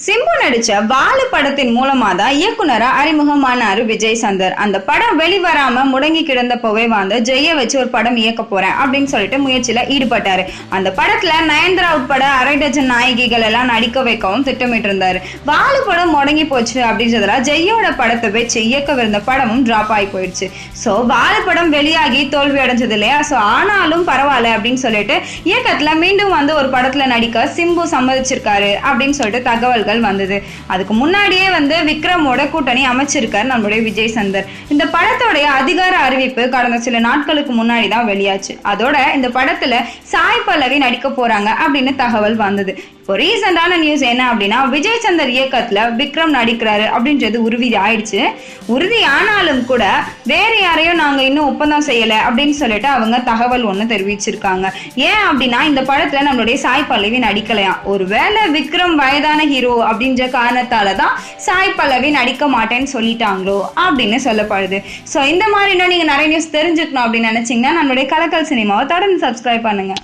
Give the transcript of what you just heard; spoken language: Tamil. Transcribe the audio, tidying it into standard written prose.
சிம்பு நடிச்ச வாலு படத்தின் மூலமா தான் இயக்குனரா அறிமுகமானாரு விஜய் சந்தர். அந்த படம் வெளிவராம முடங்கி கிடந்தப்பவே வந்து ஜெய வச்சு ஒரு படம் இயக்க போறேன் அப்படின்னு சொல்லிட்டு முயற்சியில ஈடுபட்டாரு. அந்த படத்துல நயன்தாரா உட்பட அரை டஜன் நாயகிகள் எல்லாம் நடிக்க வைக்கவும் திட்டமிட்டு இருந்தாரு. வாலு படம் முடங்கி போச்சு அப்படின்றதுல ஜெயோட படத்தை வச்சு இயக்கவிருந்த படமும் டிராப் ஆகி போயிடுச்சு. சோ வாலு படம் வெளியாகி தோல்வி அடைஞ்சது இல்லையா? சோ ஆனாலும் பரவாயில்ல அப்படின்னு சொல்லிட்டு இயக்கத்துல மீண்டும் வந்து ஒரு படத்துல நடிக்க சிம்பு சம்மதிச்சிருக்காரு அப்படின்னு சொல்லிட்டு தகவல்கள் வந்தது. அதுக்கு முன்னாடியே வந்து விக்ரமோட கூட்டணி அமைச்சிருக்காரு நம்மளுடைய விஜய் சந்தர். இந்த படத்தோடைய அதிகார அறிவிப்பு கடந்த சில நாட்களுக்கு முன்னாடி தான் வெளியாச்சு. அதோட இந்த படத்துல சாய் பல்லவி நடிக்க போறாங்க அப்படின்னு தகவல் வந்தது. இப்போ ரீசெண்டான நியூஸ் என்ன அப்படின்னா, விஜய் சந்தர் இயக்கத்துல விக்ரம் நடிக்கிறாரு அப்படின்றது உறுதி ஆயிடுச்சு. உறுதி ஆனாலும் கூட வேற யாரையும் நாங்க இன்னும் ஒப்பந்தம் செய்யல அப்படின்னு சொல்லிட்டு அவங்க தகவல் ஒண்ணு தெரிவிச்சிருக்காங்க. ஏன் அப்படின்னா இந்த படத்துல நம்மளுடைய சாய் பல்லவி நடிக்கலையாம். ஒருவேளை விக்ரம் வயதான ஹீரோ அப்படின்ற காரணத்தாலதான் சாய் பல்லவி நடிக்க மாட்டேன்னு சொல்லிட்டாங்களோ அப்படின்னு சொல்லப்படுது. சோ இந்த மாதிரி இன்னும் நீங்க நிறைய நியூஸ் தெரிஞ்சுக்கணும் அப்படின்னு நினைச்சீங்கன்னா நம்மளுடைய கலக்கல் சினிமாவை தொடர்ந்து சப்ஸ்கிரைப் பண்ணுங்க.